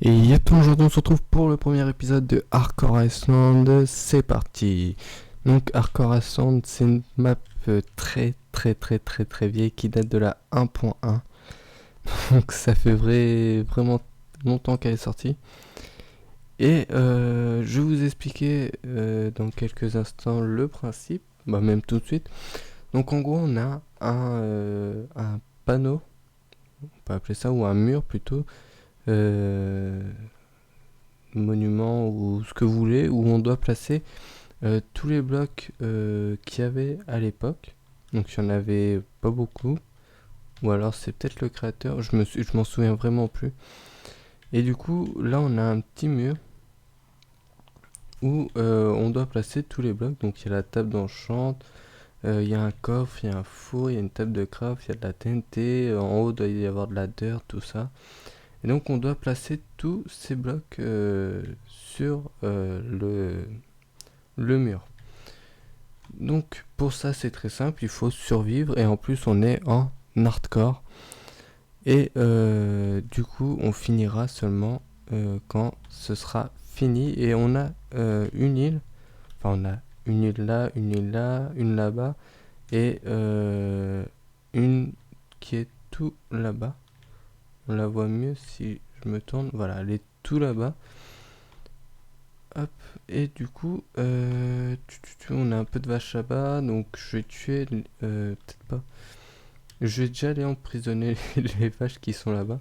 Et yep, aujourd'hui on se retrouve pour le premier épisode de Hardcore Iceland, c'est parti. Donc Hardcore Iceland c'est une map très vieille qui date de la 1.1. Donc ça fait vraiment longtemps qu'elle est sortie. Et je vais vous expliquer dans quelques instants le principe, même tout de suite. Donc en gros on a un panneau, on peut appeler ça, ou un mur plutôt, monument ou ce que vous voulez, où on doit placer tous les blocs qu'il y avait à l'époque. Donc il n'y en avait pas beaucoup, ou alors c'est peut-être le créateur, je m'en souviens vraiment plus. Et du coup là on a un petit mur où on doit placer tous les blocs. Donc il y a la table d'enchant, il y a un coffre, il y a un four, il y a une table de craft, il y a de la TNT, en haut il doit y avoir de la dirt, tout ça. Et donc on doit placer tous ces blocs sur le mur. Donc pour ça c'est très simple, il faut survivre et en plus on est en hardcore. Et du coup on finira seulement quand ce sera fini. Et on a une île, enfin on a une île là, une île là, une là-bas et une qui est tout là-bas. On la voit mieux si je me tourne, voilà, elle est tout là-bas. Hop, et du coup, on a un peu de vache là-bas, donc je vais tuer, peut-être pas. Je vais déjà aller emprisonner les vaches qui sont là-bas.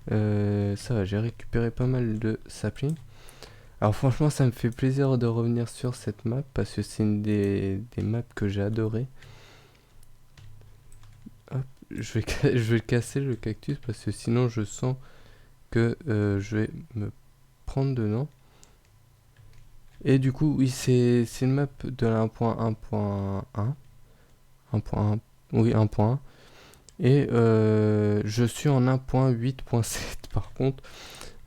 Ça va, j'ai récupéré pas mal de saplings. Alors franchement, ça me fait plaisir de revenir sur cette map parce que c'est une des maps que j'ai adoré. Hop, je vais casser le cactus parce que sinon je sens que je vais me prendre dedans. Et du coup, oui, c'est une map de la 1.1.1. 1.1, oui, 1.1. Et je suis en 1.8.7 par contre.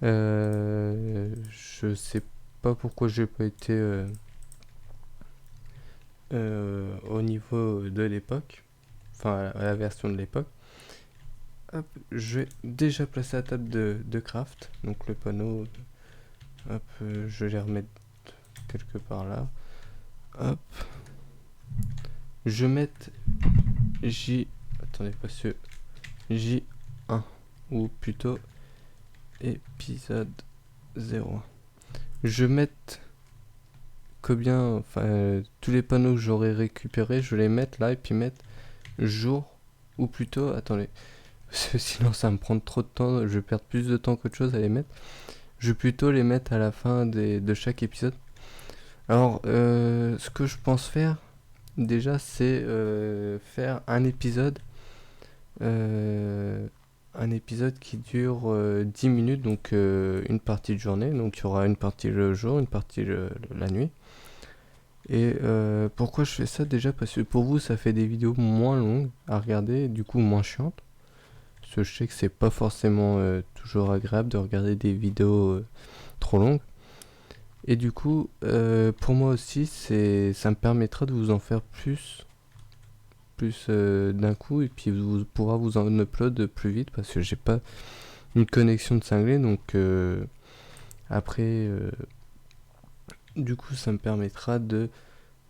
Je sais pas pourquoi j'ai pas été au niveau de l'époque. Enfin, à la version de l'époque. Hop, je vais déjà placer la table de craft. Donc le panneau, hop, je vais les remettre quelque part là. Hop. Je vais mettre J... Attendez, parce que J1, ou plutôt épisode 0. Je vais mettre combien, enfin, tous les panneaux que j'aurais récupérés, je vais les mettre là et puis mettre jour, ou plutôt, attendez, parce que sinon ça va me prendre trop de temps, je vais perdre plus de temps qu'autre chose à les mettre. Je vais plutôt les mettre à la fin de chaque épisode. Alors, ce que je pense faire, déjà, c'est faire un épisode qui dure 10 minutes, donc une partie de journée. Donc il y aura une partie le jour, une partie la nuit. Et pourquoi je fais ça? Déjà parce que pour vous ça fait des vidéos moins longues à regarder, du coup moins chiantes. Parce que je sais que c'est pas forcément toujours agréable de regarder des vidéos trop longues. Et du coup, pour moi aussi, ça me permettra de vous en faire plus d'un coup, et puis vous pourra vous en upload plus vite parce que j'ai pas une connexion de cinglé. Donc après, du coup, ça me permettra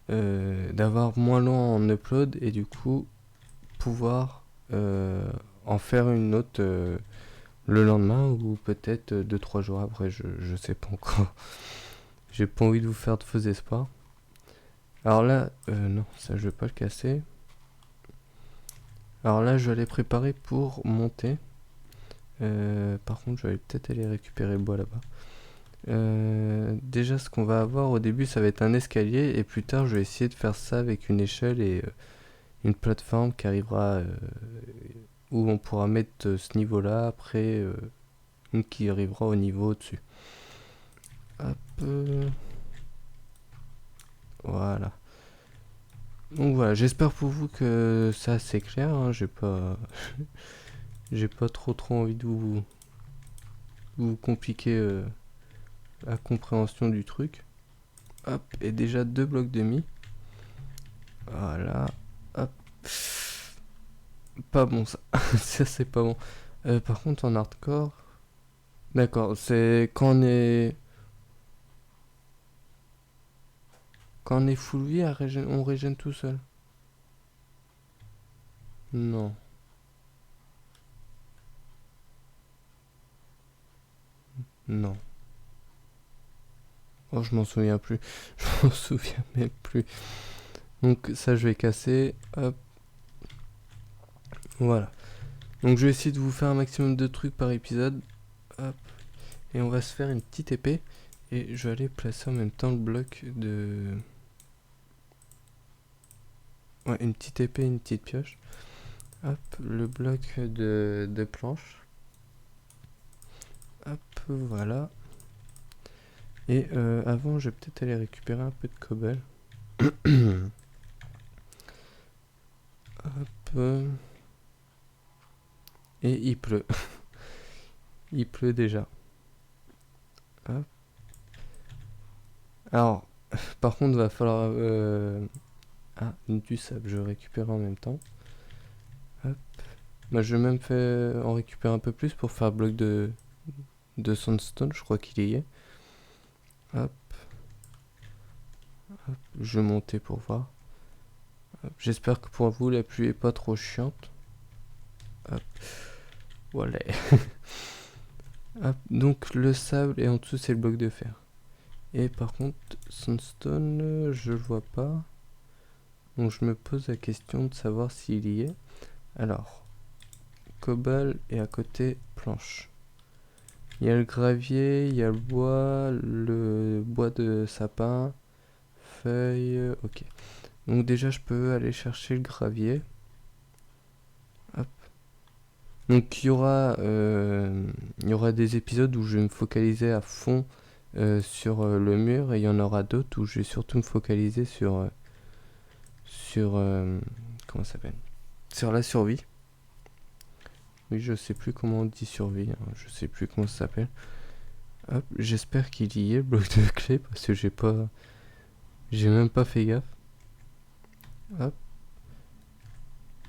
d'avoir moins long en upload et du coup pouvoir en faire une autre le lendemain ou peut-être 2-3 jours après. Je sais pas encore. J'ai pas envie de vous faire de faux espoirs. Alors là, non, ça je vais pas le casser. Alors là, je vais aller préparer pour monter. Par contre, je vais peut-être aller récupérer le bois là-bas. Déjà, ce qu'on va avoir au début, ça va être un escalier. Et plus tard, je vais essayer de faire ça avec une échelle et une plateforme qui arrivera où on pourra mettre ce niveau-là. Après, une qui arrivera au niveau au-dessus. Hop. Voilà. Donc voilà, j'espère pour vous que ça c'est clair. Hein, j'ai pas trop envie de vous compliquer la compréhension du truc. Hop, et déjà 2 blocs demi. Voilà. Hop. Pas bon ça. Ça c'est pas bon. Par contre en hardcore, D'accord, c'est quand on est full vie, on régène tout seul. Non, non. Oh, je m'en souviens plus. Je m'en souviens même plus. Donc ça, je vais casser. Hop, voilà. Donc je vais essayer de vous faire un maximum de trucs par épisode. Hop. Et on va se faire une petite épée. Et je vais aller placer en même temps le bloc de... Ouais, une petite épée et une petite pioche. Hop, le bloc de planche. Hop, voilà. Et avant, je vais peut-être aller récupérer un peu de cobble. Hop. Et il pleut. Il pleut déjà. Hop. Alors, par contre, va falloir... Ah, du sable, je récupère en même temps. Hop. Bah, je vais même en récupérer un peu plus pour faire bloc de sandstone, je crois qu'il y est. Hop. Hop. Je vais monter pour voir. J'espère que pour vous, la pluie est pas trop chiante. Hop. Voilà. Hop. Donc, le sable et en dessous, c'est le bloc de fer. Et par contre, sandstone, je le vois pas. Donc, je me pose la question de savoir s'il y est. Alors, cobble et à côté, planche. Il y a le gravier, il y a le bois de sapin, feuilles, ok. Donc déjà je peux aller chercher le gravier. Hop. Donc il y aura des épisodes où je vais me focaliser à fond sur le mur et il y en aura d'autres où je vais surtout me focaliser sur comment ça s'appelle? Sur la survie. Oui, je sais plus comment on dit survie, hein, je sais plus comment ça s'appelle. Hop, j'espère qu'il y est le bloc de clé parce que j'ai même pas fait gaffe. Hop.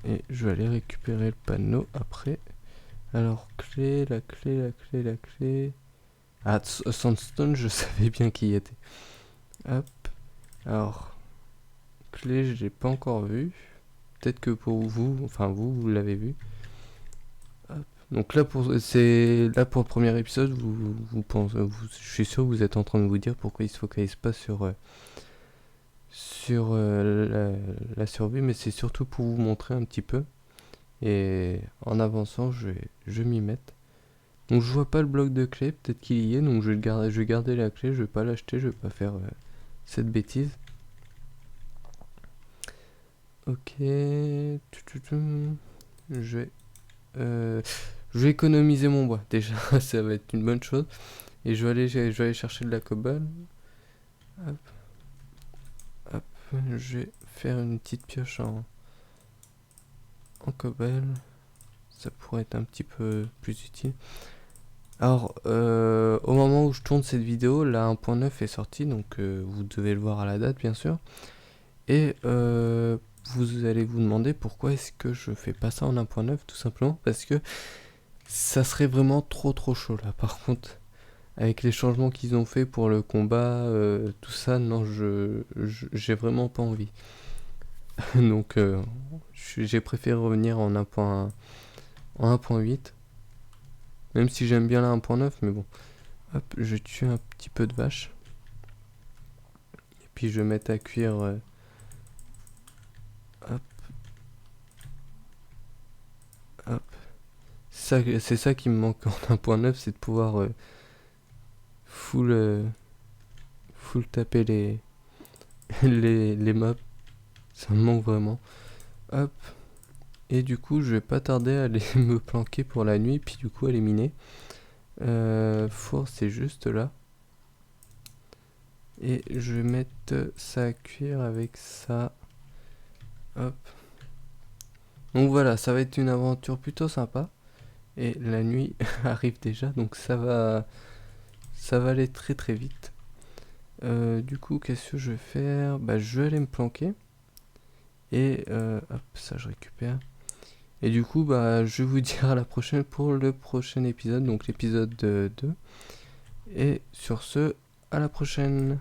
Et je vais aller récupérer le panneau après. Alors, clé, la clé, la clé, la clé. Ah, Sandstone, je savais bien qu'il y était. Hop. Alors, clé, je l'ai pas encore vu. Peut-être que pour vous, enfin vous l'avez vu. Hop. Donc là pour le premier épisode, vous pensez, je suis sûr que vous êtes en train de vous dire pourquoi il se focalise pas sur la survie, mais c'est surtout pour vous montrer un petit peu. Et en avançant, je vais m'y mettre. Donc je vois pas le bloc de clé, peut-être qu'il y est, donc je vais garder la clé, je vais pas l'acheter, je vais pas faire cette bêtise. Ok. Je vais, je vais économiser mon bois, déjà, ça va être une bonne chose. Et je vais aller chercher de la cobble. Hop. Hop. Je vais faire une petite pioche en cobble. Ça pourrait être un petit peu plus utile. Alors, au moment où je tourne cette vidéo, la 1.9 est sortie, donc vous devez le voir à la date, bien sûr. Et vous allez vous demander pourquoi est-ce que je fais pas ça en 1.9, tout simplement parce que ça serait vraiment trop chaud là. Par contre, avec les changements qu'ils ont fait pour le combat, tout ça, non, j'ai vraiment pas envie. Donc, j'ai préféré revenir en 1.8. Même si j'aime bien la 1.9, mais bon. Hop, je tue un petit peu de vache. Et puis je vais mettre à cuire. Hop, hop. C'est ça qui me manque en 1.9, c'est de pouvoir full, full taper les mobs. Ça me manque vraiment. Hop. Et du coup, je vais pas tarder à aller me planquer pour la nuit, puis du coup, aller miner. Four, c'est juste là. Et je vais mettre ça à cuire avec ça. Hop. Donc voilà, ça va être une aventure plutôt sympa. Et la nuit arrive déjà, donc ça va aller très vite. Du coup, qu'est-ce que je vais faire? Bah, je vais aller me planquer. Et hop, ça je récupère. Et du coup, bah, je vais vous dire à la prochaine pour le prochain épisode, donc l'épisode 2. Et sur ce, à la prochaine.